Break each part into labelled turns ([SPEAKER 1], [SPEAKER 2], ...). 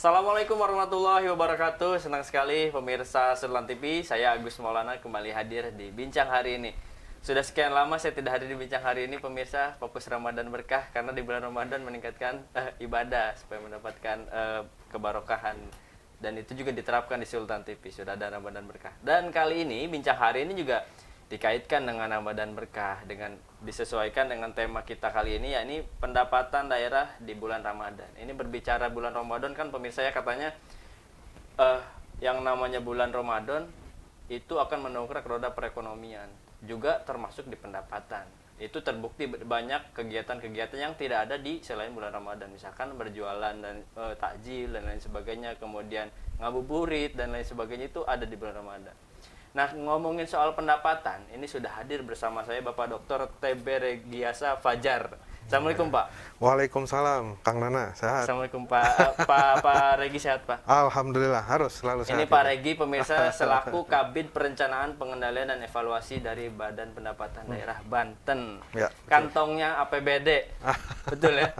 [SPEAKER 1] Assalamualaikum warahmatullahi wabarakatuh. Senang sekali pemirsa Sultan TV. Saya Agus Maulana kembali hadir di Bincang hari ini. Sudah sekian lama saya tidak hadir di Bincang hari ini, pemirsa. Fokus Ramadan berkah, karena di bulan Ramadan meningkatkan ibadah supaya mendapatkan kebarokahan. Dan itu juga diterapkan di Sultan TV. Sudah ada Ramadan berkah. Dan kali ini Bincang hari ini juga dikaitkan dengan Ramadan berkah, dengan disesuaikan dengan tema kita kali ini, yakni pendapatan daerah di bulan Ramadan. Ini berbicara bulan Ramadan kan pemirsa ya, katanya yang namanya bulan Ramadan itu akan mendongkrak roda perekonomian, juga termasuk di pendapatan. Itu terbukti banyak kegiatan-kegiatan yang tidak ada di selain bulan Ramadan, misalkan berjualan dan takjil dan lain sebagainya, kemudian ngabuburit dan lain sebagainya, itu ada di bulan Ramadan. Nah, ngomongin soal pendapatan, ini sudah hadir bersama saya Bapak Dr. TB Regiasa Fajar. Assalamualaikum Pak.
[SPEAKER 2] Waalaikumsalam, Kang Nana, sehat?
[SPEAKER 1] Assalamualaikum Pak Regi, sehat Pak?
[SPEAKER 2] Alhamdulillah, harus selalu sehat.
[SPEAKER 1] Ini Pak Regi, pemirsa, selaku Kabid Perencanaan Pengendalian dan Evaluasi dari Badan Pendapatan Daerah Banten.
[SPEAKER 2] Ya,
[SPEAKER 1] kantongnya APBD, betul ya?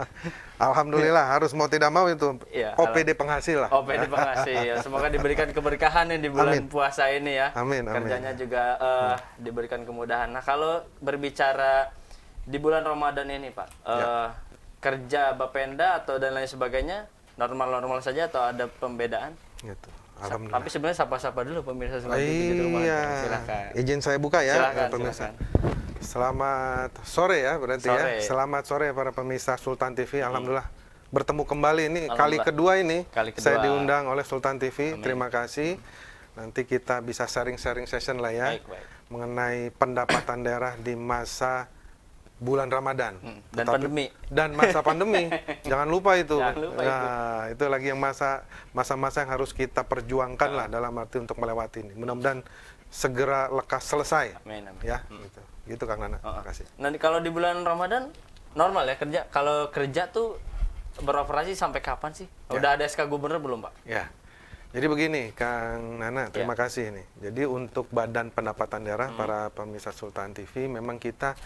[SPEAKER 2] Alhamdulillah, harus mau tidak mau itu
[SPEAKER 1] Ya,
[SPEAKER 2] OPD penghasil lah.
[SPEAKER 1] OPD penghasil. Semoga diberikan keberkahan di bulan puasa ini ya.
[SPEAKER 2] Amin, amin.
[SPEAKER 1] Kerjanya juga diberikan kemudahan. Nah, kalau berbicara di bulan Ramadan ini Pak, kerja Bapenda atau dan lain sebagainya normal-normal saja atau ada pembedaan?
[SPEAKER 2] Gitu. Alhamdulillah.
[SPEAKER 1] Tapi sebenarnya sapa-sapa dulu pemirsa Sultan TV di rumah.
[SPEAKER 2] Iya.
[SPEAKER 1] Silakan.
[SPEAKER 2] Izin saya buka ya,
[SPEAKER 1] Silakan,
[SPEAKER 2] pemirsa.
[SPEAKER 1] silakan.
[SPEAKER 2] Selamat sore ya, berarti
[SPEAKER 1] Sore.
[SPEAKER 2] ya. Selamat sore para pemirsa Sultan TV. Alhamdulillah bertemu kembali ini kali kedua ini.
[SPEAKER 1] Kali kedua.
[SPEAKER 2] Saya diundang oleh Sultan TV.
[SPEAKER 1] Amin.
[SPEAKER 2] Terima kasih. Nanti kita bisa sharing-sharing session lah ya.
[SPEAKER 1] Baik.
[SPEAKER 2] Mengenai pendapatan daerah di masa bulan Ramadan
[SPEAKER 1] Dan pandemi.
[SPEAKER 2] dan masa pandemi. Jangan lupa itu.
[SPEAKER 1] Jangan lupa
[SPEAKER 2] itu lagi yang masa-masa yang harus kita perjuangkan lah dalam arti untuk melewati ini. Mudah-mudahan segera lekas selesai.
[SPEAKER 1] Amin, amin.
[SPEAKER 2] Ya, gitu Kang Nana. Terima kasih.
[SPEAKER 1] Nanti kalau di bulan Ramadan normal ya kerja. Kalau kerja tuh beroperasi sampai kapan sih? Udah ada SK Gubernur belum, Pak?
[SPEAKER 2] Ya. Jadi begini, Kang Nana, terima kasih ini. Jadi untuk Badan Pendapatan Daerah, para pemirsa Sultan TV, memang kita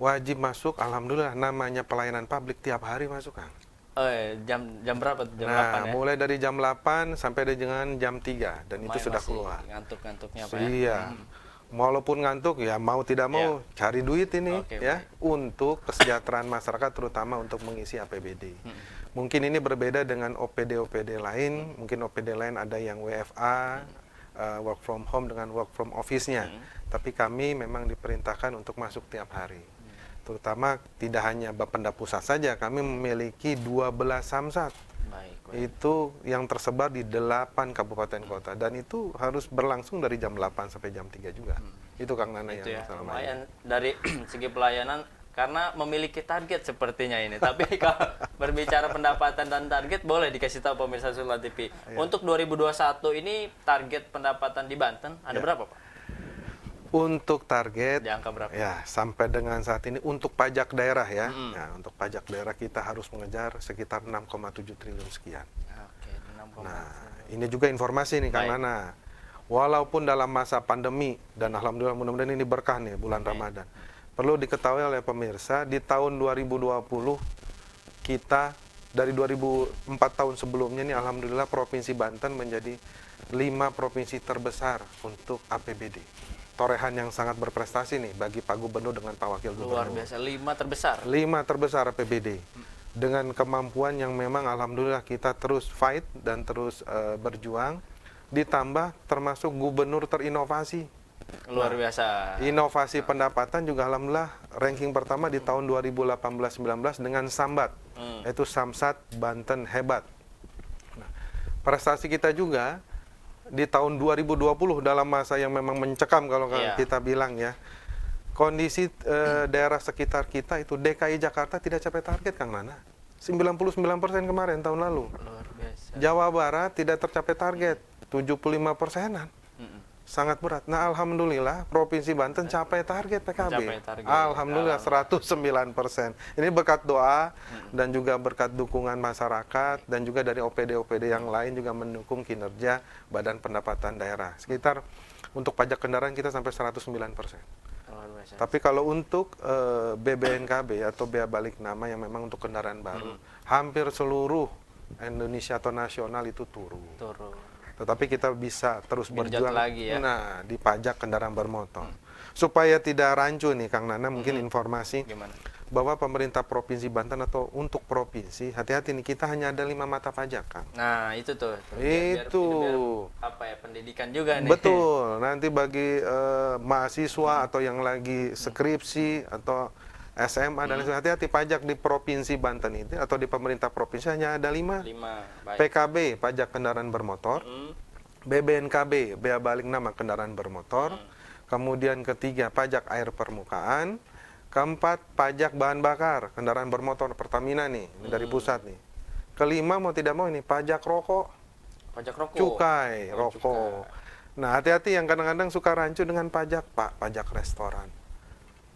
[SPEAKER 2] wajib masuk. Alhamdulillah, namanya pelayanan publik tiap hari masuk, Kang.
[SPEAKER 1] Jam berapa? Jam 8 ya?
[SPEAKER 2] Mulai dari jam 8 sampai dengan jam 3 dan itu sudah keluar.
[SPEAKER 1] Ngantuk-ngantuknya Pak
[SPEAKER 2] Iya. Walaupun ngantuk ya mau tidak mau cari duit ini ya untuk kesejahteraan masyarakat, terutama untuk mengisi APBD. Mungkin ini berbeda dengan OPD lain. Mungkin OPD lain ada yang WFA, work from home dengan work from office-nya. Tapi kami memang diperintahkan untuk masuk tiap hari. Terutama tidak hanya Bapenda Pusat saja, kami memiliki 12 samsat.
[SPEAKER 1] Baik.
[SPEAKER 2] Itu yang tersebar di 8 kabupaten kota, dan itu harus berlangsung dari jam 8 sampai jam 3 juga. Itu Kang Nana
[SPEAKER 1] Itu
[SPEAKER 2] yang
[SPEAKER 1] ya,
[SPEAKER 2] selama ini.
[SPEAKER 1] lumayan dari segi pelayanan karena memiliki target sepertinya ini. Tapi kalau berbicara pendapatan dan target, boleh dikasih tahu pemirsa Sultan TV. Untuk 2021 ini target pendapatan di Banten ada berapa, Pak?
[SPEAKER 2] Untuk target
[SPEAKER 1] Di angka berapa?
[SPEAKER 2] ya sampai dengan saat ini untuk pajak daerah ya. Nah, untuk pajak daerah kita harus mengejar sekitar 6,7 triliun sekian.
[SPEAKER 1] Oke, 6,
[SPEAKER 2] Nah, ini juga informasi nih Kang
[SPEAKER 1] Baik.
[SPEAKER 2] Nana. Walaupun dalam masa pandemi, dan alhamdulillah mudah-mudahan ini berkah nih bulan Ramadan. Perlu diketahui oleh pemirsa, di tahun 2020 kita dari 2004 tahun sebelumnya nih alhamdulillah Provinsi Banten menjadi 5 provinsi terbesar untuk APBD. Torehan yang sangat berprestasi nih bagi Pak Gubernur dengan Pak Wakil
[SPEAKER 1] luar
[SPEAKER 2] Gubernur.
[SPEAKER 1] biasa, 5 terbesar.
[SPEAKER 2] 5 terbesar APBD. Dengan kemampuan yang memang alhamdulillah kita terus fight dan terus berjuang, ditambah termasuk gubernur terinovasi.
[SPEAKER 1] Luar biasa.
[SPEAKER 2] Inovasi pendapatan juga alhamdulillah ranking pertama di tahun 2018-19 dengan Sambat, yaitu Samsat Banten Hebat. Nah, prestasi kita juga di tahun 2020 dalam masa yang memang mencekam kalau kita bilang ya, kondisi daerah sekitar kita itu DKI Jakarta tidak capai target Kang Nana. 99% kemarin tahun lalu.
[SPEAKER 1] Luar biasa.
[SPEAKER 2] Jawa Barat tidak tercapai target, 75%-an. Sangat berat. Nah, alhamdulillah Provinsi Banten capai target PKB.
[SPEAKER 1] Capai target.
[SPEAKER 2] Alhamdulillah 109%. Ini berkat doa dan juga berkat dukungan masyarakat dan juga dari OPD yang lain juga mendukung kinerja Badan Pendapatan Daerah. Sekitar untuk pajak kendaraan kita sampai 109%.
[SPEAKER 1] Luar biasa.
[SPEAKER 2] Tapi kalau untuk BBNKB atau bea balik nama yang memang untuk kendaraan baru, hampir seluruh Indonesia atau nasional itu turun.
[SPEAKER 1] Turun.
[SPEAKER 2] Tetapi kita bisa terus
[SPEAKER 1] Genjot
[SPEAKER 2] berjuang
[SPEAKER 1] lagi ya.
[SPEAKER 2] nah di pajak kendaraan bermotor. Supaya tidak rancu nih Kang Nana, mungkin informasi
[SPEAKER 1] Gimana?
[SPEAKER 2] bahwa pemerintah Provinsi Banten atau untuk provinsi, hati-hati nih, kita hanya ada 5 mata pajak, Kang.
[SPEAKER 1] Nah, itu tuh.
[SPEAKER 2] Itu.
[SPEAKER 1] Biar apa ya, pendidikan juga nih.
[SPEAKER 2] Betul. Nanti bagi mahasiswa atau yang lagi skripsi atau SMA dan lain sebagainya, hati-hati, pajak di Provinsi Banten itu atau di pemerintah provinsi hanya ada 5.
[SPEAKER 1] 5. Baik.
[SPEAKER 2] PKB, pajak kendaraan bermotor. BBNKB, bea balik nama kendaraan bermotor. Kemudian ketiga, pajak air permukaan. Keempat, pajak bahan bakar kendaraan bermotor Pertamina nih, ini dari pusat nih. Kelima, mau tidak mau ini pajak rokok,
[SPEAKER 1] Pajak rokok.
[SPEAKER 2] cukai,
[SPEAKER 1] Oh,
[SPEAKER 2] rokok. Nah, hati-hati yang kadang-kadang suka rancu dengan pajak, Pak, pajak restoran,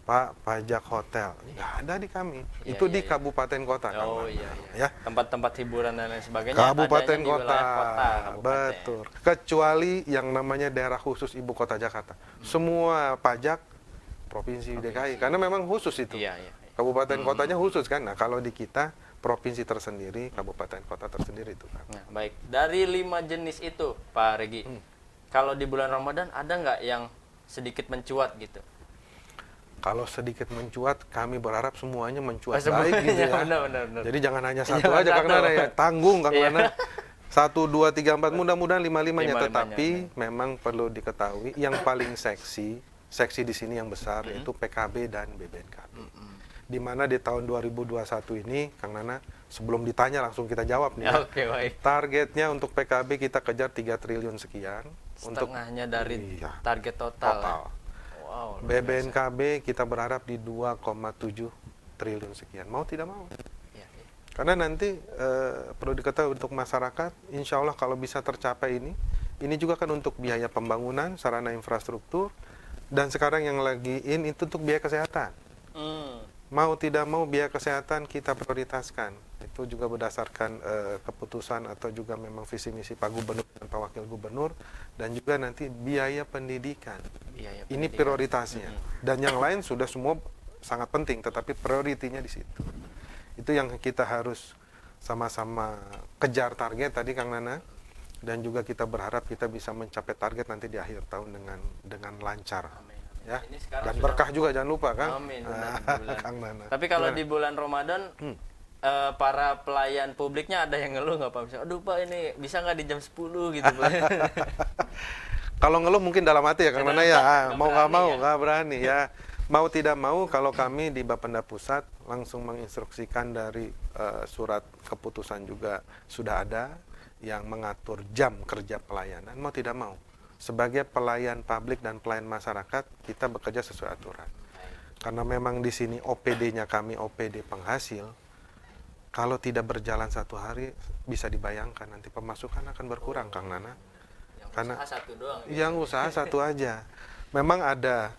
[SPEAKER 2] Pak, pajak hotel. Nggak ada di kami.
[SPEAKER 1] Iya,
[SPEAKER 2] Itu
[SPEAKER 1] iya,
[SPEAKER 2] di
[SPEAKER 1] iya.
[SPEAKER 2] kabupaten kota.
[SPEAKER 1] Oh
[SPEAKER 2] Kang.
[SPEAKER 1] iya,
[SPEAKER 2] Ya.
[SPEAKER 1] Tempat-tempat hiburan dan lain sebagainya
[SPEAKER 2] Kabupaten
[SPEAKER 1] adanya di
[SPEAKER 2] kota.
[SPEAKER 1] wilayah kota, kabupaten.
[SPEAKER 2] Betul. Kecuali yang namanya daerah khusus ibu kota Jakarta. Semua pajak provinsi DKI karena memang khusus itu.
[SPEAKER 1] Iya, iya.
[SPEAKER 2] Kabupaten kotanya khusus kan. Nah, kalau di kita provinsi tersendiri, kabupaten kota tersendiri itu kan.
[SPEAKER 1] Nah, baik. Dari 5 jenis itu, Pak Regi, kalau di bulan Ramadan ada nggak yang sedikit mencuat gitu?
[SPEAKER 2] Kalau sedikit mencuat, kami berharap semuanya mencuat
[SPEAKER 1] Semuanya,
[SPEAKER 2] baik gitu ya.
[SPEAKER 1] benar.
[SPEAKER 2] Jadi jangan hanya satu
[SPEAKER 1] Jangan
[SPEAKER 2] aja Kang
[SPEAKER 1] satu.
[SPEAKER 2] Nana ya. Tanggung Kang
[SPEAKER 1] Iya.
[SPEAKER 2] Nana. 1, 2, 3, 4, mudah-mudahan 5-5-nya.
[SPEAKER 1] Lima-limanya,
[SPEAKER 2] Tetapi memang perlu diketahui yang paling seksi di sini yang besar yaitu PKB dan BBNKB. Di mana di tahun 2021 ini, Kang Nana, sebelum ditanya langsung kita jawab nih. Ya.
[SPEAKER 1] Oke, baik.
[SPEAKER 2] Targetnya untuk PKB kita kejar 3 triliun sekian. Untuk
[SPEAKER 1] Setengahnya dari
[SPEAKER 2] Iya.
[SPEAKER 1] target total.
[SPEAKER 2] total.
[SPEAKER 1] Wow. luar
[SPEAKER 2] BBNKB kita berharap di 2,7 triliun sekian. Mau tidak mau.
[SPEAKER 1] biasa. Iya, iya.
[SPEAKER 2] Karena nanti perlu diketahui untuk masyarakat, insya Allah kalau bisa tercapai ini juga kan untuk biaya pembangunan, sarana infrastruktur, dan sekarang yang lagi itu untuk biaya kesehatan. Mau tidak mau biaya kesehatan kita prioritaskan. Itu juga berdasarkan keputusan atau juga memang visi misi Pak Gubernur dan Pak Wakil Gubernur, dan juga nanti biaya pendidikan.
[SPEAKER 1] Biaya
[SPEAKER 2] Ini
[SPEAKER 1] pendidikan.
[SPEAKER 2] prioritasnya. Dan yang lain sudah semua sangat penting, tetapi prioritinya di situ. Itu yang kita harus sama-sama kejar target tadi Kang Nana, dan juga kita berharap kita bisa mencapai target nanti di akhir tahun dengan lancar.
[SPEAKER 1] Amin.
[SPEAKER 2] Ya.
[SPEAKER 1] Ini sekarang
[SPEAKER 2] Dan
[SPEAKER 1] sudah-
[SPEAKER 2] berkah juga jangan lupa Kang.
[SPEAKER 1] Amin, benar.
[SPEAKER 2] Kang Nana.
[SPEAKER 1] Tapi kalau
[SPEAKER 2] Gimana?
[SPEAKER 1] di bulan Ramadan, para pelayan publiknya ada yang ngeluh nggak Pak? Misalnya, aduh Pak ini bisa nggak di jam 10 gitu Pak?
[SPEAKER 2] Kalau ngeluh mungkin dalam hati ya Kang Nana ya,
[SPEAKER 1] Nggak
[SPEAKER 2] mau nggak
[SPEAKER 1] berani
[SPEAKER 2] mau
[SPEAKER 1] ya?
[SPEAKER 2] nggak berani ya. Mau tidak mau kalau kami di Bapenda Pusat langsung menginstruksikan dari surat keputusan juga sudah ada yang mengatur jam kerja pelayanan. Mau tidak mau sebagai pelayan publik dan pelayan masyarakat kita bekerja sesuai aturan. Karena memang di sini OPD-nya kami OPD penghasil. Kalau tidak berjalan 1 hari bisa dibayangkan nanti pemasukan akan berkurang Kang Nana.
[SPEAKER 1] Yang
[SPEAKER 2] Karena
[SPEAKER 1] usaha satu doang. gitu.
[SPEAKER 2] yang usaha satu aja. Memang ada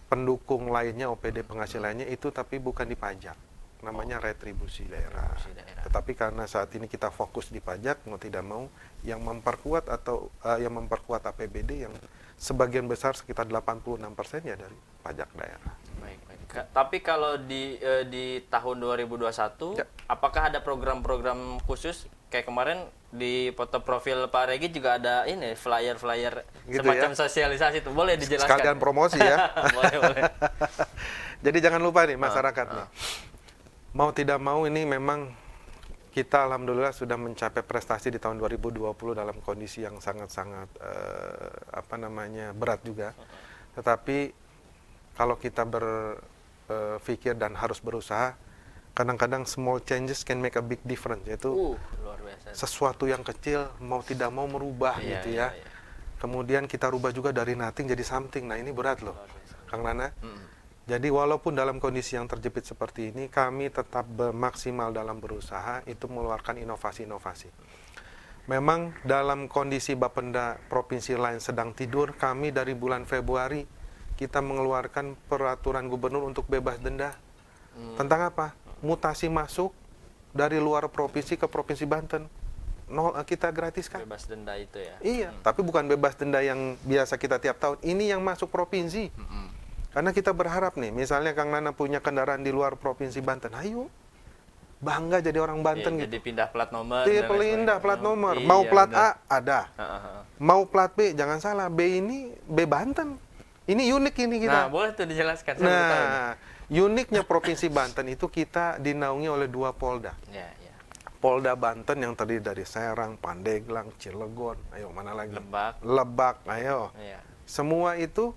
[SPEAKER 2] pendukung lainnya OPD penghasil lainnya itu tapi bukan di pajak. Namanya retribusi daerah.
[SPEAKER 1] Retribusi daerah.
[SPEAKER 2] Tetapi karena saat ini kita fokus di pajak, mau tidak mau yang memperkuat atau yang memperkuat APBD yang sebagian besar sekitar 86% ya dari pajak daerah.
[SPEAKER 1] Baik. Tapi kalau di tahun 2021,
[SPEAKER 2] Ya.
[SPEAKER 1] apakah ada program-program khusus? Kayak kemarin di foto profil Pak Regi juga ada ini flyer-flyer
[SPEAKER 2] Gitu
[SPEAKER 1] semacam
[SPEAKER 2] ya?
[SPEAKER 1] sosialisasi itu. Boleh dijelaskan?
[SPEAKER 2] Sekalian promosi ya.
[SPEAKER 1] boleh.
[SPEAKER 2] Jadi jangan lupa nih masyarakat nih. Mau tidak mau ini memang kita alhamdulillah sudah mencapai prestasi di tahun 2020 dalam kondisi yang sangat-sangat berat juga. Tetapi kalau kita berpikir dan harus berusaha, kadang-kadang small changes can make a big difference, yaitu
[SPEAKER 1] Luar biasa.
[SPEAKER 2] sesuatu yang kecil mau tidak mau merubah
[SPEAKER 1] Iya,
[SPEAKER 2] gitu
[SPEAKER 1] iya,
[SPEAKER 2] ya.
[SPEAKER 1] iya.
[SPEAKER 2] Kemudian kita rubah juga dari nothing jadi something. Nah, ini berat loh.
[SPEAKER 1] Luar biasa.
[SPEAKER 2] Kang Nana. Jadi walaupun dalam kondisi yang terjepit seperti ini, kami tetap maksimal dalam berusaha itu mengeluarkan inovasi-inovasi. Memang dalam kondisi Bapenda provinsi lain sedang tidur, kami dari bulan Februari kita mengeluarkan peraturan gubernur untuk bebas denda. Tentang apa? Mutasi masuk dari luar provinsi ke provinsi Banten. Kita gratiskan.
[SPEAKER 1] Bebas denda itu ya.
[SPEAKER 2] Iya, tapi bukan bebas denda yang biasa kita tiap tahun. Ini yang masuk provinsi. Karena kita berharap nih, misalnya Kang Nana punya kendaraan di luar provinsi Banten, ayo bangga jadi orang Banten
[SPEAKER 1] Iya,
[SPEAKER 2] gitu.
[SPEAKER 1] jadi pindah plat nomor.
[SPEAKER 2] Iya,
[SPEAKER 1] dan lain
[SPEAKER 2] pindah
[SPEAKER 1] sebagainya.
[SPEAKER 2] plat nomor.
[SPEAKER 1] Iya,
[SPEAKER 2] Mau plat
[SPEAKER 1] benar.
[SPEAKER 2] A ada. Mau plat B, jangan salah. B ini B Banten. Ini unik ini
[SPEAKER 1] Nah,
[SPEAKER 2] kita.
[SPEAKER 1] boleh tuh dijelaskan. Saya baru tahu nih.
[SPEAKER 2] Nah, uniknya Provinsi Banten itu kita dinaungi oleh 2 Polda.
[SPEAKER 1] Ya, ya.
[SPEAKER 2] Polda Banten yang terdiri dari Serang, Pandeglang, Cilegon, ayo mana lagi? Lebak, ayo.
[SPEAKER 1] Iya.
[SPEAKER 2] Semua itu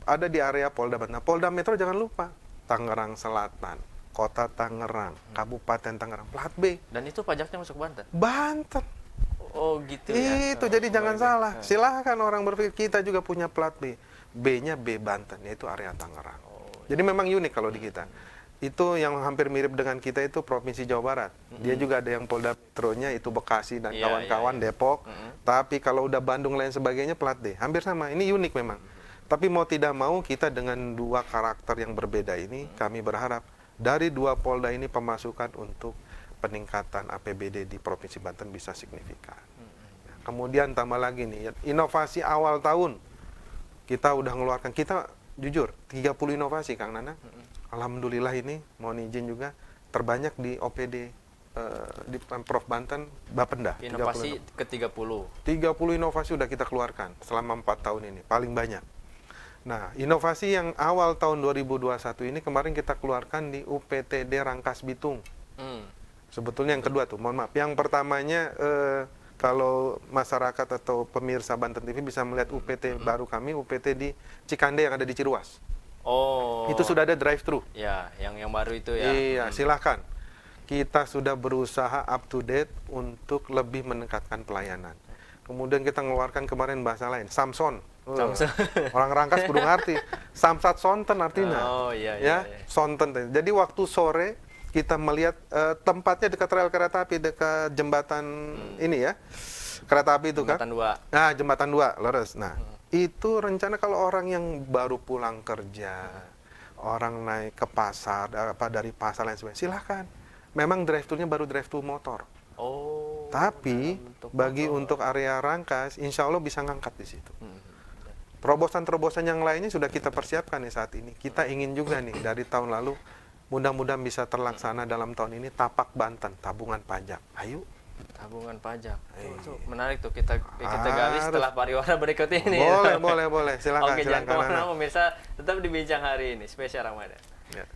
[SPEAKER 2] ada di area Polda Banten. Nah, Polda Metro jangan lupa. Tangerang Selatan, Kota Tangerang, Kabupaten Tangerang, plat B.
[SPEAKER 1] Dan itu pajaknya masuk Banten.
[SPEAKER 2] Banten.
[SPEAKER 1] Oh, gitu ya.
[SPEAKER 2] Itu jadi jangan salah. Silahkan orang berpikir kita juga punya plat B. B-nya B Banten, yaitu area Tangerang. Jadi memang unik kalau di kita. Itu yang hampir mirip dengan kita itu Provinsi Jawa Barat. Dia juga ada yang Polda Metronya itu Bekasi dan
[SPEAKER 1] Iya,
[SPEAKER 2] kawan-kawan Depok. Tapi kalau udah Bandung lain sebagainya plat D. Hampir sama. Ini unik memang. Tapi mau tidak mau kita dengan 2 karakter yang berbeda ini kami berharap dari 2 Polda ini pemasukan untuk peningkatan APBD di Provinsi Banten bisa signifikan. Kemudian tambah lagi nih, inovasi awal tahun. Kita udah ngeluarkan, kita jujur 30 inovasi Kang Nana. Alhamdulillah ini mohon izin juga terbanyak di OPD di Pemprov Banten Bapenda.
[SPEAKER 1] Inovasi ke-30.
[SPEAKER 2] 30 inovasi udah kita keluarkan selama 4 tahun ini, paling banyak. Nah, inovasi yang awal tahun 2021 ini kemarin kita keluarkan di UPTD Rangkas Bitung. Sebetulnya yang kedua tuh, mohon maaf. Yang pertamanya kalau masyarakat atau pemirsa Banten TV bisa melihat UPT baru kami, UPT di Cikande yang ada di Ciruas.
[SPEAKER 1] Oh.
[SPEAKER 2] Itu sudah ada drive-thru.
[SPEAKER 1] Ya, yang baru itu ya.
[SPEAKER 2] Iya, silakan. Kita sudah berusaha up to date untuk lebih meningkatkan pelayanan. Kemudian kita mengeluarkan kemarin bahasa lain, Samson.
[SPEAKER 1] Samson.
[SPEAKER 2] Orang Rangkas kudu ngerti. Samsat sonten artinya.
[SPEAKER 1] Oh, iya,
[SPEAKER 2] Ya,
[SPEAKER 1] iya.
[SPEAKER 2] sonten. Jadi waktu sore kita melihat tempatnya dekat rel kereta api, dekat jembatan ini ya. Kereta api itu kan.
[SPEAKER 1] Jembatan 2.
[SPEAKER 2] Nah, jembatan 2, lurus. Nah, itu rencana kalau orang yang baru pulang kerja, orang naik ke pasar, dari pasar lain sebagainya, silahkan. Memang drive-thru-nya baru drive-thru motor.
[SPEAKER 1] Oh.
[SPEAKER 2] Tapi bagi untuk area Rangkas, insya Allah bisa ngangkat di situ. Terobosan-terobosan yang lainnya sudah kita persiapkan nih saat ini. Kita ingin juga nih dari tahun lalu, mudah-mudahan bisa terlaksana dalam tahun ini tapak Banten, tabungan pajak. Ayo.
[SPEAKER 1] Tabungan pajak. Itu menarik tuh kita gali setelah pariwara berikut ini.
[SPEAKER 2] Boleh. Silakan.
[SPEAKER 1] Oke, jangan
[SPEAKER 2] silakan,
[SPEAKER 1] kemana-mana pemirsa, tetap dibincang hari ini spesial Ramadan.
[SPEAKER 2] Ya.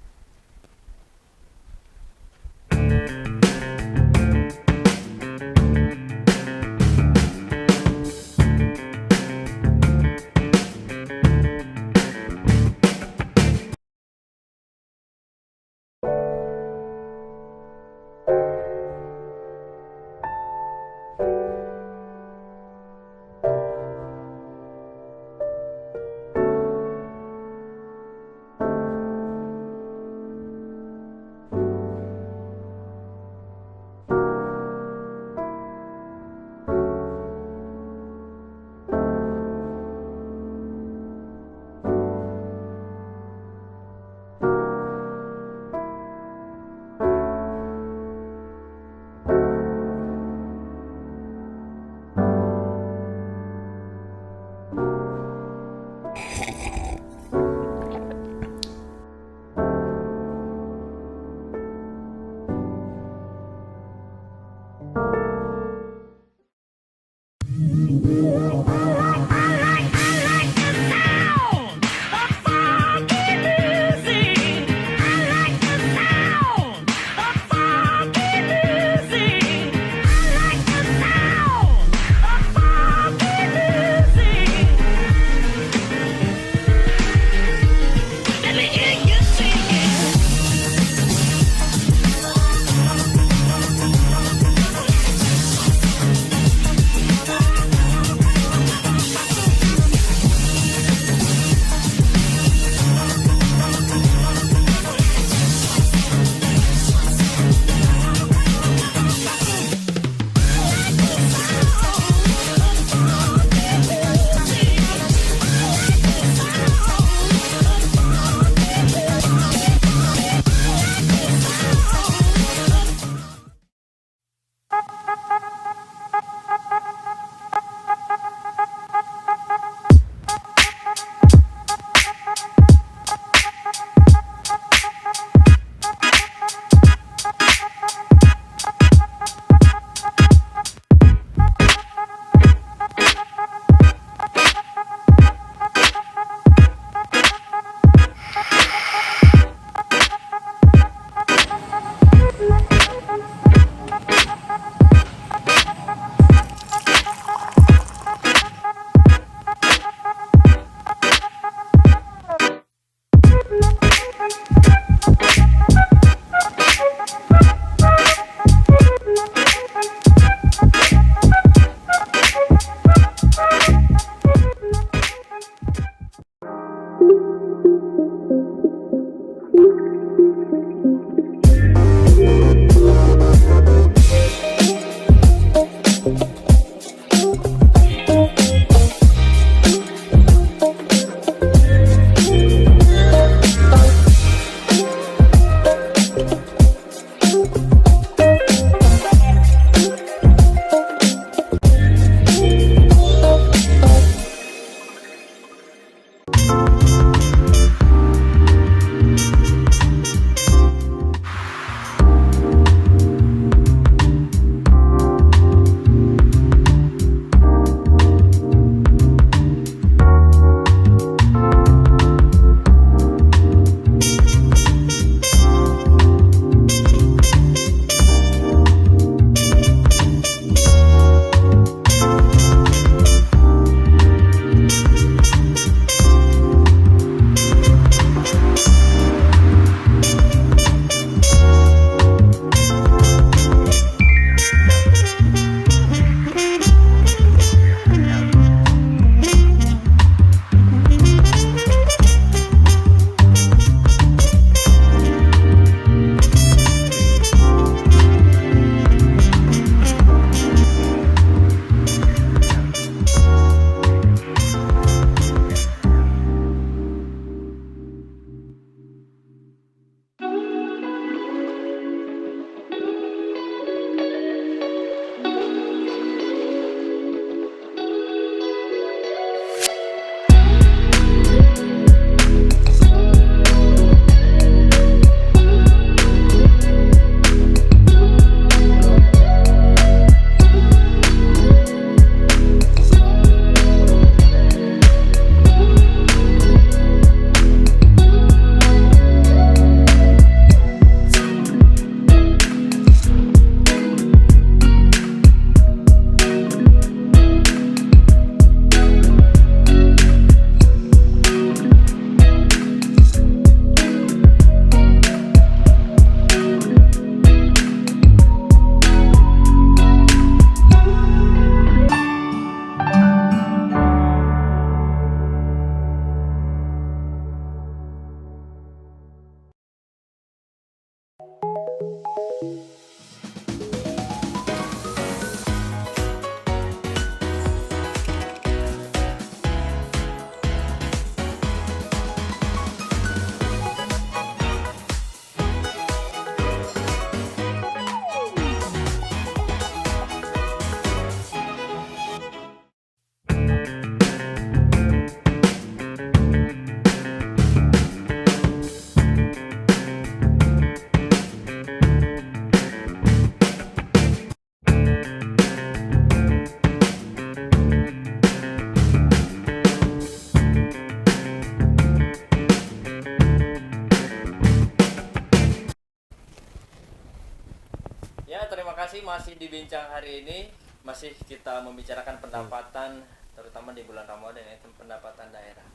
[SPEAKER 1] Ya, terima kasih masih di Bincang hari ini. Masih kita membicarakan pendapatan, terutama di bulan Ramadan ya, pendapatan daerah.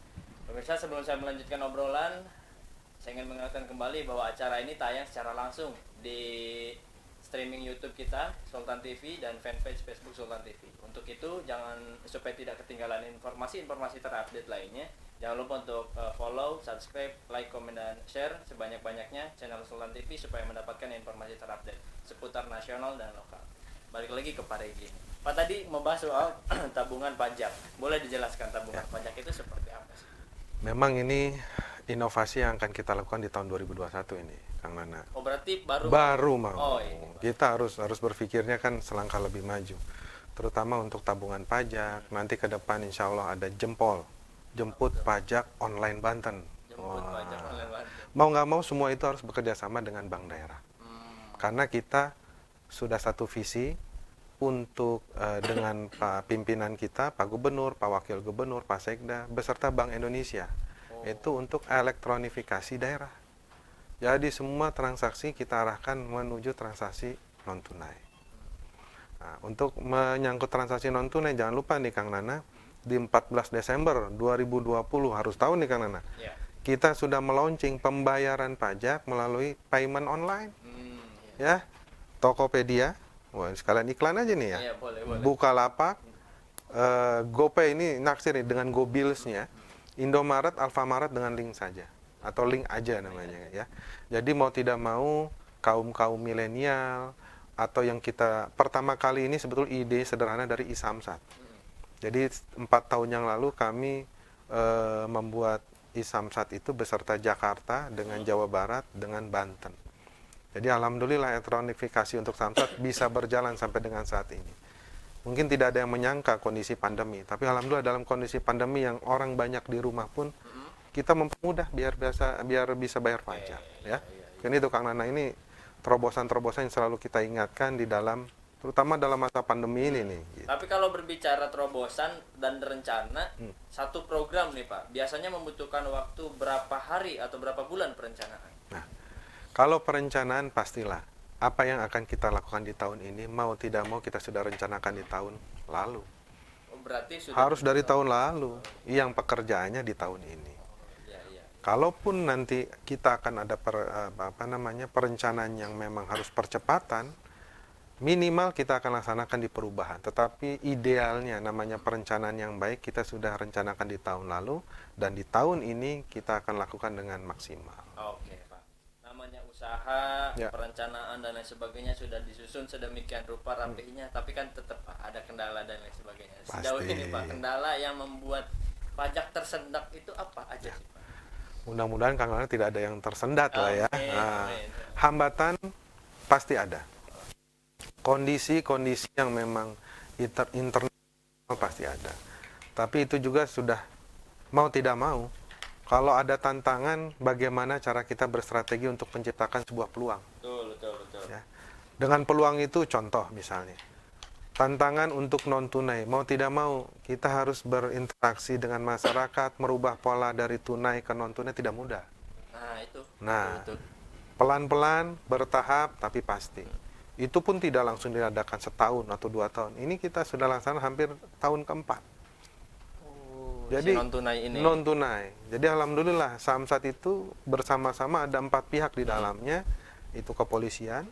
[SPEAKER 1] Pemirsa, sebelum saya melanjutkan obrolan, saya ingin mengingatkan kembali bahwa acara ini tayang secara langsung di streaming YouTube kita, Sultan TV, dan fanpage Facebook Sultan TV. Untuk itu, supaya tidak ketinggalan informasi-informasi terupdate lainnya, jangan lupa untuk follow, subscribe, like, komen, dan share sebanyak-banyaknya channel Sultan TV supaya mendapatkan informasi terupdate seputar nasional dan lokal. Balik lagi ke Pak Regi. Pak tadi membahas soal tabungan pajak. Boleh dijelaskan tabungan pajak itu seperti apa sih?
[SPEAKER 2] Memang ini inovasi yang akan kita lakukan di tahun 2021 ini, Kang Nana.
[SPEAKER 1] Oh, berarti
[SPEAKER 2] baru mau.
[SPEAKER 1] Oh, iya.
[SPEAKER 2] Kita harus berpikirnya kan selangkah lebih maju. Terutama untuk tabungan pajak. Nanti ke depan insya Allah ada jemput pajak online Banten.
[SPEAKER 1] Pajak online Banten.
[SPEAKER 2] Mau nggak mau semua itu harus bekerja sama dengan bank daerah. Karena kita sudah satu visi untuk dengan Pak pimpinan kita, Pak Gubernur, Pak Wakil Gubernur, Pak Sekda, beserta Bank Indonesia. Itu untuk elektronifikasi daerah. Jadi semua transaksi kita arahkan menuju transaksi non-tunai. Nah, untuk menyangkut transaksi non-tunai, jangan lupa nih Kang Nana, di 14 Desember 2020, harus tahu nih Kang Nana, kita sudah melaunching pembayaran pajak melalui payment online. Ya, Tokopedia, wah, sekalian iklan aja nih ya.
[SPEAKER 1] Iya, boleh.
[SPEAKER 2] Bukalapak, GoPay ini naksir nih dengan GoBills-nya, Indomaret, Alfamaret dengan link saja atau link aja namanya ya. Jadi mau tidak mau kaum milenial atau yang kita pertama kali ini sebetulnya ide sederhana dari iSamsat. Jadi 4 tahun yang lalu kami membuat iSamsat itu beserta Jakarta dengan Jawa Barat dengan Banten. Jadi alhamdulillah elektronifikasi untuk Samsat bisa berjalan sampai dengan saat ini. Mungkin tidak ada yang menyangka kondisi pandemi, tapi alhamdulillah dalam kondisi pandemi yang orang banyak di rumah pun kita mempermudah biar bisa bayar pajak ya. Kan itu Kang Nana, ini terobosan-terobosan yang selalu kita ingatkan di dalam, terutama dalam masa pandemi ini nih. Gitu.
[SPEAKER 1] Tapi kalau berbicara terobosan dan rencana, satu program nih Pak, biasanya membutuhkan waktu berapa hari atau berapa bulan perencanaan?
[SPEAKER 2] Nah, kalau perencanaan pastilah apa yang akan kita lakukan di tahun ini mau tidak mau kita sudah rencanakan di tahun lalu.
[SPEAKER 1] Oh, berarti sudah
[SPEAKER 2] harus dari tahun lalu yang pekerjaannya di tahun ini. Kalaupun nanti kita akan ada perencanaan yang memang harus percepatan, minimal kita akan laksanakan di perubahan. Tetapi idealnya namanya perencanaan yang baik kita sudah rencanakan di tahun lalu dan di tahun ini kita akan lakukan dengan maksimal.
[SPEAKER 1] Oke Pak, namanya usaha, perencanaan dan lain sebagainya sudah disusun sedemikian rupa rapinya, tapi kan tetap ada kendala dan lain sebagainya. Sejauh ini Pak, kendala yang membuat pajak tersendat itu apa aja sih Pak?
[SPEAKER 2] Mudah-mudahan Kang Nana tidak ada yang tersendat lah ya. Nah, hambatan pasti ada. Kondisi-kondisi yang memang internal pasti ada. Tapi itu juga sudah mau tidak mau. Kalau ada tantangan, bagaimana cara kita berstrategi untuk menciptakan sebuah peluang.
[SPEAKER 1] Betul.
[SPEAKER 2] Ya. Dengan peluang itu contoh misalnya. Tantangan untuk non-tunai, mau tidak mau kita harus berinteraksi dengan masyarakat, merubah pola dari tunai ke non-tunai tidak mudah.
[SPEAKER 1] Nah, itu.
[SPEAKER 2] Nah, pelan-pelan, bertahap, tapi pasti. Itu pun tidak langsung diadakan setahun atau 2 tahun. Ini kita sudah laksanakan hampir tahun keempat. Jadi
[SPEAKER 1] non-tunai ini.
[SPEAKER 2] Non-tunai. Jadi alhamdulillah Samsat itu bersama-sama ada 4 pihak di dalamnya, itu kepolisian,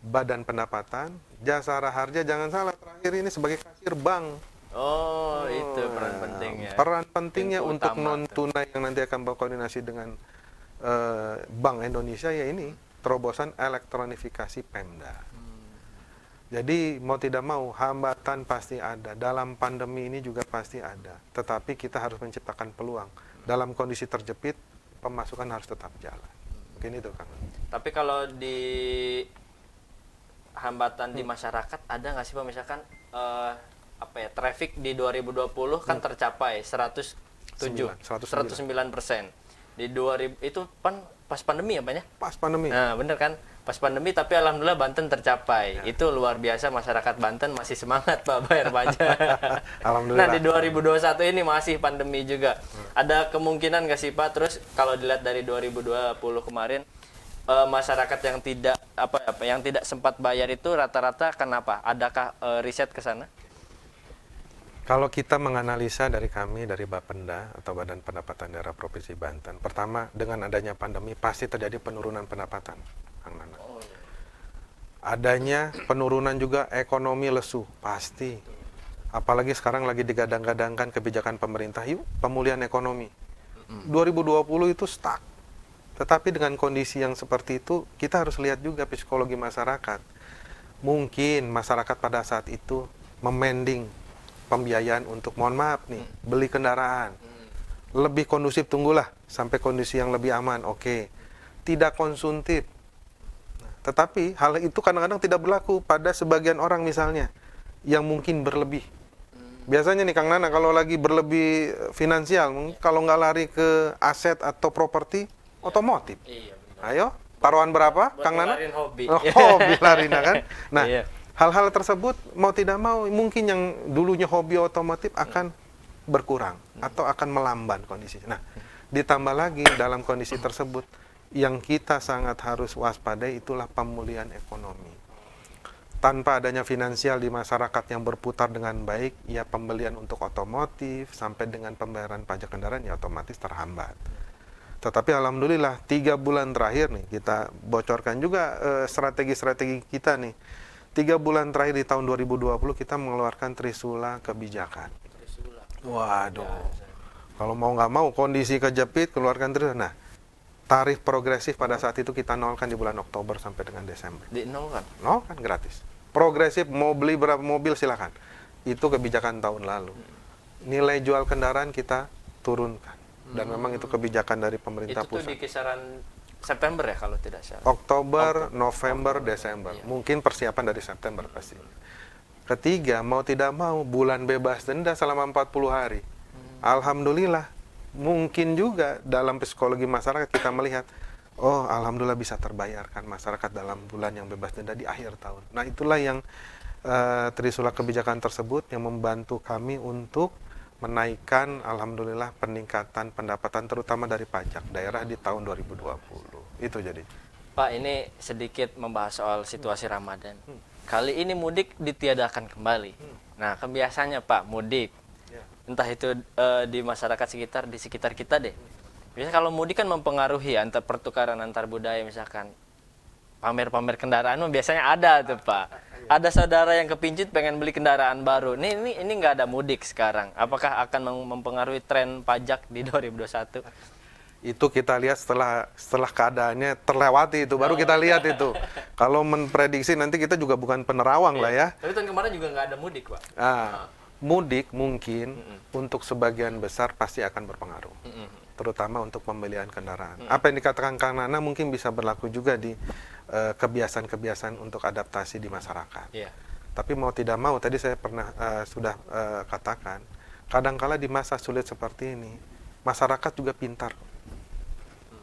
[SPEAKER 2] Badan Pendapatan, Jasara Harja, jangan salah terakhir ini sebagai kasir bank.
[SPEAKER 1] Oh, itu peran pentingnya.
[SPEAKER 2] Peran pentingnya
[SPEAKER 1] Pintu
[SPEAKER 2] untuk
[SPEAKER 1] utama
[SPEAKER 2] non-tunai yang nanti akan berkoordinasi dengan Bank Indonesia ya ini terobosan elektronifikasi Pemda. Jadi mau tidak mau hambatan pasti ada, dalam pandemi ini juga pasti ada. Tetapi kita harus menciptakan peluang. Dalam kondisi terjepit, pemasukan harus tetap jalan. Mungkin itu Kang.
[SPEAKER 1] Tapi kalau di hambatan di masyarakat ada nggak sih Pak, misalkan traffic di 2020 kan tercapai 109%. Di 2000 itu pas pandemi ya Pak ya?
[SPEAKER 2] Pas pandemi.
[SPEAKER 1] Nah, bener kan? Pas pandemi, tapi alhamdulillah Banten tercapai. Itu luar biasa, masyarakat Banten masih semangat Pak bayar pajak.
[SPEAKER 2] Alhamdulillah.
[SPEAKER 1] Nah, di 2021 ini masih pandemi juga. Ada kemungkinan nggak sih Pak, terus kalau dilihat dari 2020 kemarin, masyarakat yang tidak yang tidak sempat bayar itu rata-rata kenapa? Adakah riset ke sana?
[SPEAKER 2] Kalau kita menganalisa dari kami, dari Bapenda atau Badan Pendapatan Daerah Provinsi Banten, pertama dengan adanya pandemi pasti terjadi penurunan pendapatan, Kang Nana. Adanya penurunan juga ekonomi lesu, pasti. Apalagi sekarang lagi digadang-gadangkan kebijakan pemerintah, yuk pemulihan ekonomi. 2020 itu stuck. Tetapi dengan kondisi yang seperti itu, kita harus lihat juga psikologi masyarakat. Mungkin masyarakat pada saat itu memending pembiayaan untuk, mohon maaf nih, beli kendaraan. Lebih kondusif, tunggulah sampai kondisi yang lebih aman, oke. Tidak konsumtif. Tetapi hal itu kadang-kadang tidak berlaku pada sebagian orang misalnya, yang mungkin berlebih. Biasanya nih Kang Nana, kalau lagi berlebih finansial, kalau nggak lari ke aset atau properti, otomotif.
[SPEAKER 1] Iya, benar.
[SPEAKER 2] Ayo, taruhan berapa, Kang Nana?
[SPEAKER 1] Hobi.
[SPEAKER 2] Hobi larina kan. Nah,
[SPEAKER 1] Iya.
[SPEAKER 2] hal-hal tersebut mau tidak mau mungkin yang dulunya hobi otomotif akan berkurang atau akan melamban kondisinya. Nah, ditambah lagi dalam kondisi tersebut yang kita sangat harus waspadai itulah pemulihan ekonomi. Tanpa adanya finansial di masyarakat yang berputar dengan baik, ya pembelian untuk otomotif sampai dengan pembayaran pajak kendaraan ya otomatis terhambat. Tetapi alhamdulillah 3 bulan terakhir nih kita bocorkan juga strategi-strategi kita nih. 3 bulan terakhir di tahun 2020 kita mengeluarkan trisula kebijakan. Waduh. Kalau mau nggak mau kondisi kejepit keluarkan trisula. Nah, tarif progresif pada saat itu kita nolkan di bulan Oktober sampai dengan Desember.
[SPEAKER 1] Di nol kan?
[SPEAKER 2] Nol kan gratis. Progresif mau beli berapa mobil silakan. Itu kebijakan tahun lalu. Nilai jual kendaraan kita turunkan. Dan memang itu kebijakan dari pemerintah
[SPEAKER 1] Itu tuh
[SPEAKER 2] pusat.
[SPEAKER 1] di kisaran September ya kalau tidak salah.
[SPEAKER 2] Oktober, November, Desember.
[SPEAKER 1] Iya.
[SPEAKER 2] Mungkin persiapan dari September pasti. Ketiga, mau tidak mau bulan bebas denda selama 40 hari. Alhamdulillah, mungkin juga dalam psikologi masyarakat kita melihat, oh alhamdulillah bisa terbayarkan masyarakat dalam bulan yang bebas denda di akhir tahun. Nah itulah yang trisula kebijakan tersebut yang membantu kami untuk menaikkan alhamdulillah peningkatan pendapatan terutama dari pajak daerah di tahun 2020. Itu jadi.
[SPEAKER 1] Pak, ini sedikit membahas soal situasi Ramadan. Kali ini mudik ditiadakan kembali. Nah, kebiasaannya Pak, mudik. Entah itu di masyarakat sekitar, di sekitar kita deh. Biasanya kalau mudik kan mempengaruhi antar pertukaran antar budaya, misalkan pamer-pamer kendaraan biasanya ada tuh Pak. Ada saudara yang kepincut pengen beli kendaraan baru. Ini nggak ada mudik sekarang. Apakah akan mempengaruhi tren pajak di 2021?
[SPEAKER 2] Itu kita lihat setelah keadaannya terlewati itu, baru kita lihat itu. Kalau memprediksi nanti kita juga bukan penerawang lah ya.
[SPEAKER 1] Tapi tahun kemarin juga nggak ada mudik Pak.
[SPEAKER 2] Mudik mungkin untuk sebagian besar pasti akan berpengaruh. Terutama untuk pembelian kendaraan. Apa yang dikatakan Kang Nana mungkin bisa berlaku juga di kebiasaan-kebiasaan untuk adaptasi di masyarakat.
[SPEAKER 1] Iya.
[SPEAKER 2] Tapi mau tidak mau, tadi saya pernah sudah katakan, kadangkala di masa sulit seperti ini, masyarakat juga pintar.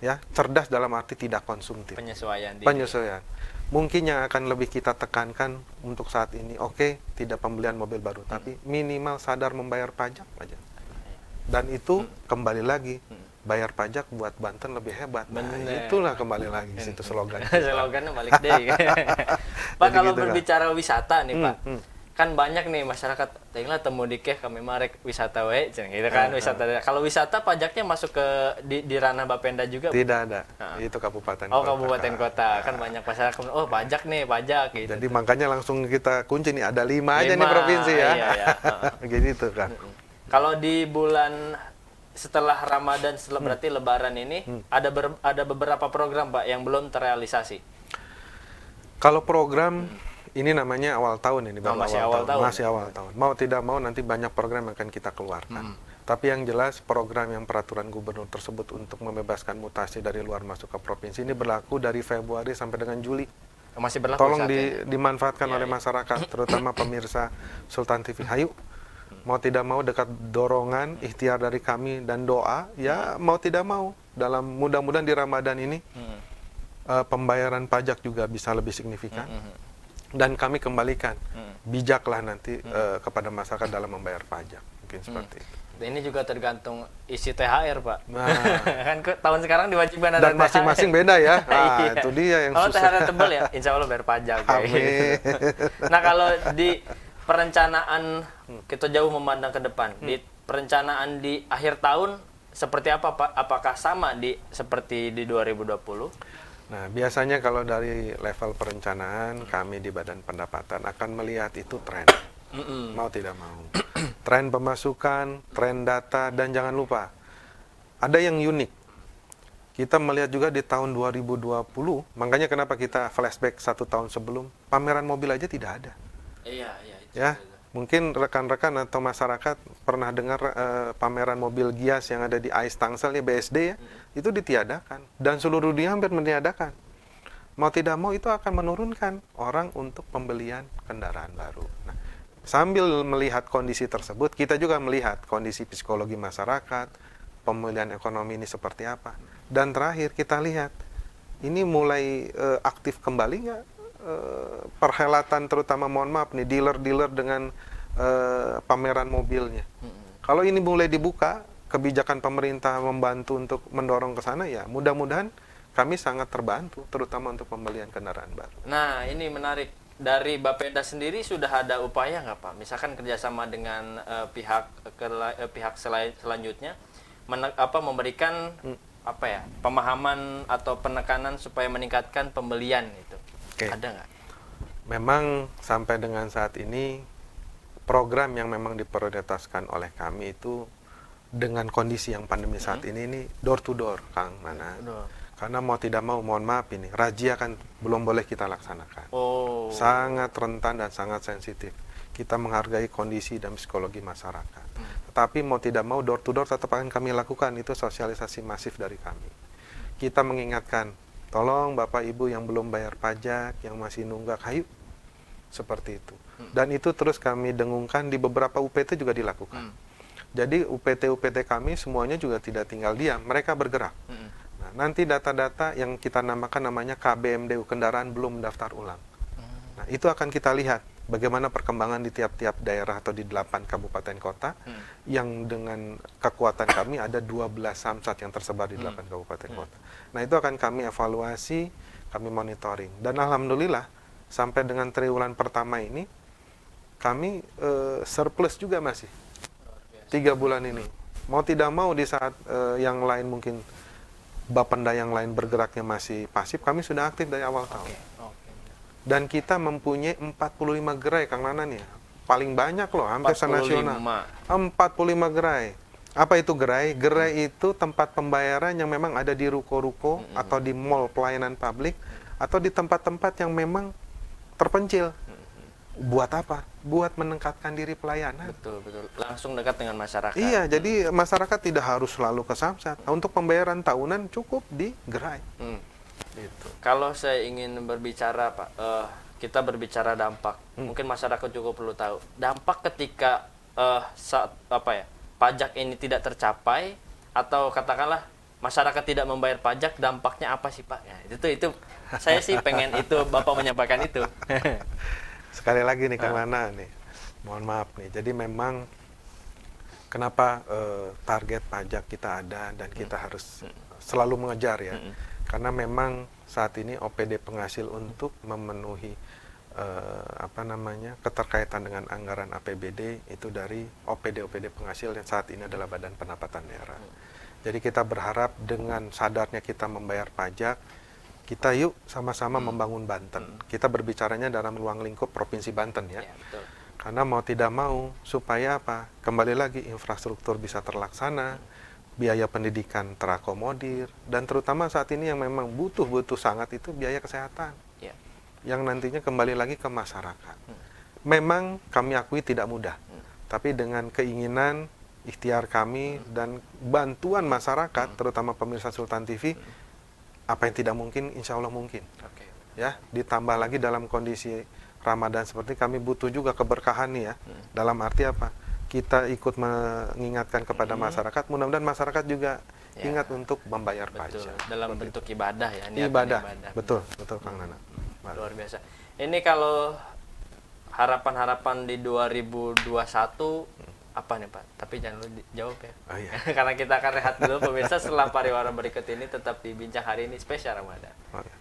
[SPEAKER 2] Ya, cerdas dalam arti tidak konsumtif.
[SPEAKER 1] Penyesuaian.
[SPEAKER 2] Penyesuaian. Mungkin yang akan lebih kita tekankan untuk saat ini, oke, tidak pembelian mobil baru, tapi minimal sadar membayar pajak aja. Dan itu kembali lagi, bayar pajak buat Banten lebih hebat. Nah, itulah kembali lagi situ slogan.
[SPEAKER 1] Slogannya balik deh. Pak,
[SPEAKER 2] Jadi
[SPEAKER 1] kalau
[SPEAKER 2] gitu,
[SPEAKER 1] berbicara wisata nih Pak, kan banyak nih masyarakat, tinggal temu dikeh kami marek wisata we, gitu kan, wisata. Kalau wisata pajaknya masuk ke di ranah Bapenda juga?
[SPEAKER 2] Tidak ada, itu kabupaten
[SPEAKER 1] Oh,
[SPEAKER 2] kota.
[SPEAKER 1] kabupaten kota, kan banyak masyarakat, oh pajak nih, pajak gitu.
[SPEAKER 2] Jadi makanya langsung kita kunci nih, ada 5 aja nih provinsi ya.
[SPEAKER 1] Iya.
[SPEAKER 2] Gitu kan.
[SPEAKER 1] Kalau di bulan setelah Ramadan, berarti Lebaran ini, ada beberapa program Pak yang belum terrealisasi.
[SPEAKER 2] Kalau program ini namanya awal tahun ini,
[SPEAKER 1] masih awal tahun.
[SPEAKER 2] Masih awal tahun. Mau tidak mau nanti banyak program yang akan kita keluarkan. Tapi yang jelas program yang peraturan gubernur tersebut untuk membebaskan mutasi dari luar masuk ke provinsi ini berlaku dari Februari sampai dengan Juli.
[SPEAKER 1] Masih berlaku.
[SPEAKER 2] Tolong dimanfaatkan oleh masyarakat, terutama pemirsa Sultan TV. Hayu, mau tidak mau dekat dorongan, ikhtiar dari kami dan doa, ya mau tidak mau dalam mudah-mudahan di Ramadan ini pembayaran pajak juga bisa lebih signifikan. Dan kami kembalikan bijaklah nanti kepada masyarakat dalam membayar pajak, mungkin seperti itu.
[SPEAKER 1] Ini juga tergantung isi THR, Pak.
[SPEAKER 2] Nah,
[SPEAKER 1] Kan tahun sekarang diwajibkan ada
[SPEAKER 2] dan masing-masing
[SPEAKER 1] THR.
[SPEAKER 2] beda ya. Nah,
[SPEAKER 1] Iya.
[SPEAKER 2] itu dia yang
[SPEAKER 1] Kalau
[SPEAKER 2] susah.
[SPEAKER 1] THR tebel ya, insya Allah bayar pajak. Kayak
[SPEAKER 2] Amin.
[SPEAKER 1] gitu. Nah, kalau di perencanaan kita jauh memandang ke depan, di perencanaan di akhir tahun seperti apa, Pak? Apakah sama seperti di 2020?
[SPEAKER 2] Nah, biasanya kalau dari level perencanaan, kami di Badan Pendapatan akan melihat itu tren. Mau tidak mau. Tren pemasukan, tren data, dan jangan lupa, ada yang unik. Kita melihat juga di tahun 2020, makanya kenapa kita flashback 1 tahun sebelum, pameran mobil aja tidak ada.
[SPEAKER 1] Iya.
[SPEAKER 2] Ya, mungkin rekan-rekan atau masyarakat pernah dengar pameran mobil Gias yang ada di AIS Tangsel, ya BSD ya, itu ditiadakan. Dan seluruh dunia hampir meniadakan. Mau tidak mau itu akan menurunkan orang untuk pembelian kendaraan baru. Nah, sambil melihat kondisi tersebut, kita juga melihat kondisi psikologi masyarakat, pemulihan ekonomi ini seperti apa. Dan terakhir kita lihat, ini mulai aktif kembali nggak perhelatan, terutama mohon maaf nih, dealer-dealer dengan pameran mobilnya. Kalau ini mulai dibuka, kebijakan pemerintah membantu untuk mendorong ke sana, ya mudah-mudahan kami sangat terbantu, terutama untuk pembelian kendaraan baru.
[SPEAKER 1] Nah, ini menarik. Dari Bapeda sendiri sudah ada upaya nggak, Pak? Misalkan kerjasama dengan pihak selanjutnya, memberikan pemahaman atau penekanan supaya meningkatkan pembelian itu.
[SPEAKER 2] Oke.
[SPEAKER 1] Ada nggak?
[SPEAKER 2] Memang sampai dengan saat ini program yang memang diprioritaskan oleh kami itu dengan kondisi yang pandemi saat ini door to door, Kang Nana. Karena mau tidak mau, mohon maaf ini, razia kan belum boleh kita laksanakan.
[SPEAKER 1] Oh.
[SPEAKER 2] Sangat rentan dan sangat sensitif. Kita menghargai kondisi dan psikologi masyarakat. Tetapi mau tidak mau, door to door tetap akan kami lakukan, itu sosialisasi masif dari kami. Kita mengingatkan, tolong Bapak Ibu yang belum bayar pajak, yang masih nunggak, ayo. Seperti itu. Dan itu terus kami dengungkan di beberapa UPT juga dilakukan. Jadi UPT-UPT kami semuanya juga tidak tinggal diam, mereka bergerak. Nah, nanti data-data yang kita namanya KBMDU, kendaraan belum mendaftar ulang. Nah, itu akan kita lihat bagaimana perkembangan di tiap-tiap daerah atau di 8 kabupaten kota yang dengan kekuatan kami ada 12 samsat yang tersebar di 8 kabupaten kota. Nah, itu akan kami evaluasi, kami monitoring. Dan alhamdulillah sampai dengan triwulan pertama ini kami surplus juga masih 3 bulan ini. Mau tidak mau di saat yang lain mungkin Bapenda yang lain bergeraknya masih pasif, kami sudah aktif dari awal tahun. Dan kita mempunyai 45 gerai, Kang Nanan ya. Paling banyak loh, hampir senasional. 45 gerai. Apa itu gerai? Gerai itu tempat pembayaran yang memang ada di ruko-ruko atau di mall pelayanan publik atau di tempat-tempat yang memang terpencil. Buat apa? Buat meningkatkan diri pelayanan.
[SPEAKER 1] Betul. Langsung dekat dengan masyarakat.
[SPEAKER 2] Iya, jadi masyarakat tidak harus selalu ke samsat. Untuk pembayaran tahunan cukup di gerai.
[SPEAKER 1] Gitu. Kalau saya ingin berbicara, Pak, kita berbicara dampak. Mungkin masyarakat juga perlu tahu dampak ketika pajak ini tidak tercapai atau katakanlah masyarakat tidak membayar pajak, dampaknya apa sih, Pak? Ya, itu saya sih pengen itu Bapak menyampaikan itu.
[SPEAKER 2] Sekali lagi nih Kang Lana nih, mohon maaf nih. Jadi memang kenapa target pajak kita ada dan kita harus selalu mengejar ya. Karena memang saat ini OPD penghasil untuk memenuhi keterkaitan dengan anggaran APBD itu dari OPD penghasil yang saat ini adalah Badan Pendapatan Daerah. Jadi kita berharap dengan sadarnya kita membayar pajak, kita yuk sama-sama membangun Banten. Kita berbicaranya dalam ruang lingkup Provinsi Banten ya.
[SPEAKER 1] Betul.
[SPEAKER 2] Karena mau tidak mau supaya apa? Kembali lagi infrastruktur bisa terlaksana, biaya pendidikan terakomodir, dan terutama saat ini yang memang butuh sangat itu biaya kesehatan. Yang nantinya kembali lagi ke masyarakat. Memang kami akui tidak mudah. Tapi dengan keinginan, ikhtiar kami dan bantuan masyarakat, terutama pemirsa Sultan TV, apa yang tidak mungkin, insya Allah mungkin. Ya, ditambah lagi dalam kondisi Ramadan seperti kami butuh juga keberkahan nih ya. Dalam arti apa? Kita ikut mengingatkan kepada masyarakat, mudah-mudahan masyarakat juga ingat untuk membayar pajak.
[SPEAKER 1] Dalam bentuk ibadah ya.
[SPEAKER 2] Ibadah. Betul Kang Nana.
[SPEAKER 1] Luar biasa. Ini kalau harapan-harapan di 2021 Apa nih Pak? Tapi jangan lu jawab ya.
[SPEAKER 2] Oh, iya.
[SPEAKER 1] Karena kita akan rehat dulu pemirsa, setelah pariwara berikut ini tetap di Bincang Hari Ini spesial Ramadan.
[SPEAKER 2] Oke.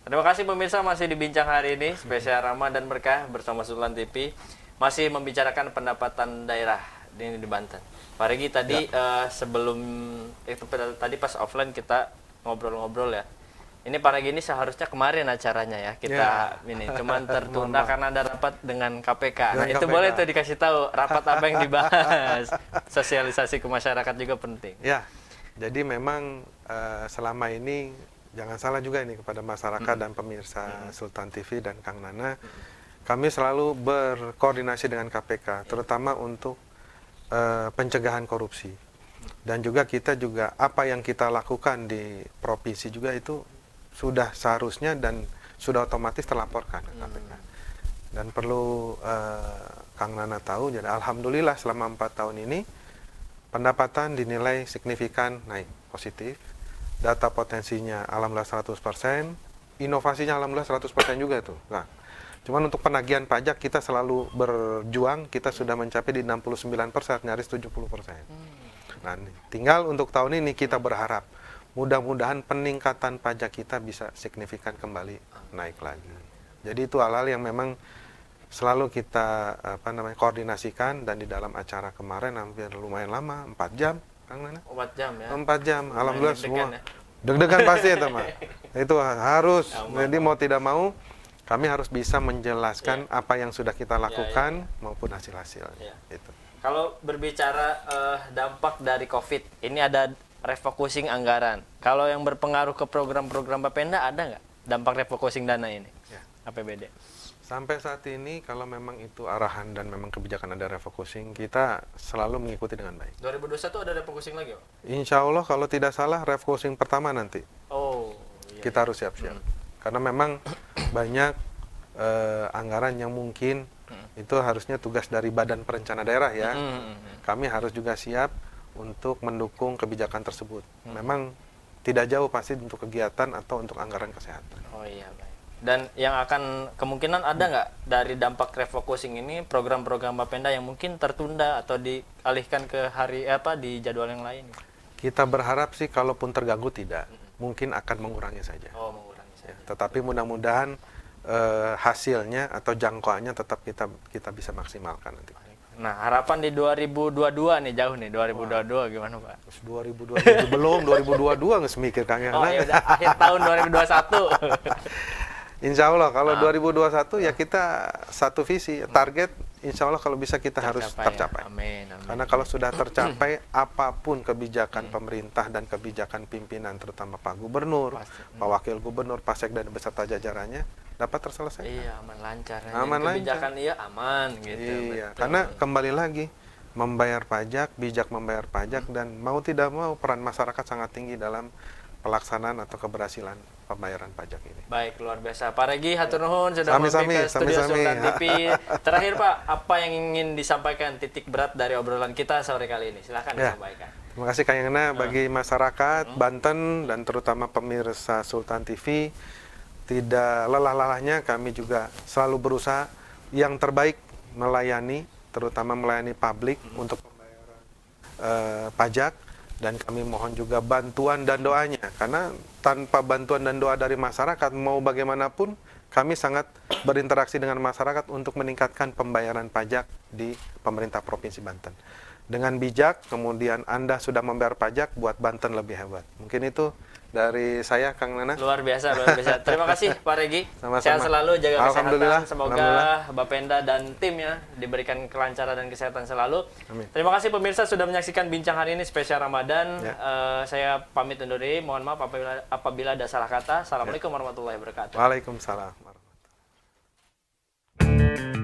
[SPEAKER 1] Terima kasih pemirsa, masih di Bincang Hari Ini spesial Ramadan Berkah bersama Sultan TV, masih membicarakan pendapatan daerah di Banten. Pak Regi tadi sebelum itu tadi pas offline kita ngobrol-ngobrol ya, Ini Pak Regi ini seharusnya kemarin acaranya ya kita ini cuman tertunda karena ada rapat dengan KPK. Nah, itu boleh tuh dikasih tahu rapat apa yang dibahas. Sosialisasi ke masyarakat juga penting.
[SPEAKER 2] Ya. Jadi memang selama ini jangan salah juga ini kepada masyarakat dan pemirsa Sultan TV dan Kang Nana. Kami selalu berkoordinasi dengan KPK terutama untuk pencegahan korupsi. Dan juga kita juga apa yang kita lakukan di provinsi juga itu sudah seharusnya dan sudah otomatis terlaporkan ke KPK. Dan perlu Kang Nana tahu, jadi alhamdulillah selama 4 tahun ini pendapatan dinilai signifikan naik positif, data potensinya alhamdulillah 100%, inovasinya alhamdulillah 100% juga tuh. Nah, cuman untuk penagihan pajak kita selalu berjuang, kita sudah mencapai di 69%, nyaris 70%. Nah, tinggal untuk tahun ini kita berharap mudah-mudahan peningkatan pajak kita bisa signifikan kembali naik lagi. Jadi itu hal-hal yang memang selalu kita koordinasikan, dan di dalam acara kemarin hampir lumayan lama, 4 jam, Kang Nana?
[SPEAKER 1] 4 jam ya?
[SPEAKER 2] 4 jam, alhamdulillah semua.
[SPEAKER 1] Ya?
[SPEAKER 2] Deg-degan pasti itu, Mas. Itu harus, jadi mau tidak mau, kami harus bisa menjelaskan apa yang sudah kita lakukan maupun hasil-hasilnya. Itu.
[SPEAKER 1] Kalau berbicara dampak dari COVID, ini ada refocusing anggaran. Kalau yang berpengaruh ke program-program Bapenda ada nggak dampak refocusing dana ini? APBD.
[SPEAKER 2] Sampai saat ini kalau memang itu arahan dan memang kebijakan ada refocusing, kita selalu mengikuti dengan baik.
[SPEAKER 1] 2021 ada refocusing lagi, Pak?
[SPEAKER 2] Insya Allah kalau tidak salah refocusing pertama nanti.
[SPEAKER 1] Oh, iya.
[SPEAKER 2] Kita harus siap-siap. Karena memang banyak anggaran yang mungkin itu harusnya tugas dari Badan Perencana Daerah ya. Kami harus juga siap untuk mendukung kebijakan tersebut. Memang tidak jauh pasti untuk kegiatan atau untuk anggaran kesehatan.
[SPEAKER 1] Oh iya, baik. Dan yang akan kemungkinan ada nggak dari dampak refocusing ini program-program Bapenda yang mungkin tertunda atau dialihkan ke hari di jadwal yang lain?
[SPEAKER 2] Kita berharap sih kalaupun terganggu tidak, mungkin akan mengurangi saja.
[SPEAKER 1] Oh, mengurangi saja.
[SPEAKER 2] Tetapi mudah-mudahan hasilnya atau jangkauannya tetap kita bisa maksimalkan nanti.
[SPEAKER 1] Nah, harapan di 2022 nih, jauh nih, 2022 gimana, Pak?
[SPEAKER 2] 2022 belum, 2022 nggak semikir Kang ya.
[SPEAKER 1] Oh iya, udah akhir tahun 2021.
[SPEAKER 2] Insya Allah kalau 2021 ya kita satu visi, target insya Allah kalau bisa kita harus tercapai.
[SPEAKER 1] Ya. Amin.
[SPEAKER 2] Karena kalau sudah tercapai apapun kebijakan pemerintah dan kebijakan pimpinan terutama Pak Gubernur, Pak Wakil Gubernur, Pak Sekda dan beserta jajarannya dapat terselesaikan.
[SPEAKER 1] Iya, aman lancar.
[SPEAKER 2] Aman
[SPEAKER 1] kebijakan
[SPEAKER 2] lancar.
[SPEAKER 1] iya aman gitu.
[SPEAKER 2] Iya, karena kembali lagi membayar pajak, bijak membayar pajak dan mau tidak mau peran masyarakat sangat tinggi dalam pelaksanaan atau keberhasilan pembayaran pajak ini.
[SPEAKER 1] Baik, luar biasa. Pak Regi, hatur nuhun sudah mampir ke studio Sultan TV. Terakhir Pak, apa yang ingin disampaikan titik berat dari obrolan kita sore kali ini? Silakan disampaikan.
[SPEAKER 2] Terima kasih Kang Yana bagi masyarakat Banten dan terutama pemirsa Sultan TV. Tidak lelah-lelahnya kami juga selalu berusaha yang terbaik melayani, terutama melayani publik untuk pembayaran pajak. Dan kami mohon juga bantuan dan doanya, karena tanpa bantuan dan doa dari masyarakat, mau bagaimanapun kami sangat berinteraksi dengan masyarakat untuk meningkatkan pembayaran pajak di pemerintah Provinsi Banten. Dengan bijak, kemudian Anda sudah membayar pajak, buat Banten lebih hebat. Mungkin itu dari saya, Kang Nana.
[SPEAKER 1] Luar biasa, luar biasa. Terima kasih Pak Regi.
[SPEAKER 2] Sama-sama.
[SPEAKER 1] Sehat selalu, jaga
[SPEAKER 2] Alhamdulillah.
[SPEAKER 1] kesehatan. Semoga Bapenda dan timnya diberikan kelancaran dan kesehatan selalu.
[SPEAKER 2] Amin.
[SPEAKER 1] Terima kasih pemirsa sudah menyaksikan bincang hari ini spesial Ramadan. Saya pamit undur diri. Mohon maaf apabila ada salah kata. Assalamualaikum warahmatullahi wabarakatuh.
[SPEAKER 2] Waalaikumsalam warahmatullahi wabarakatuh.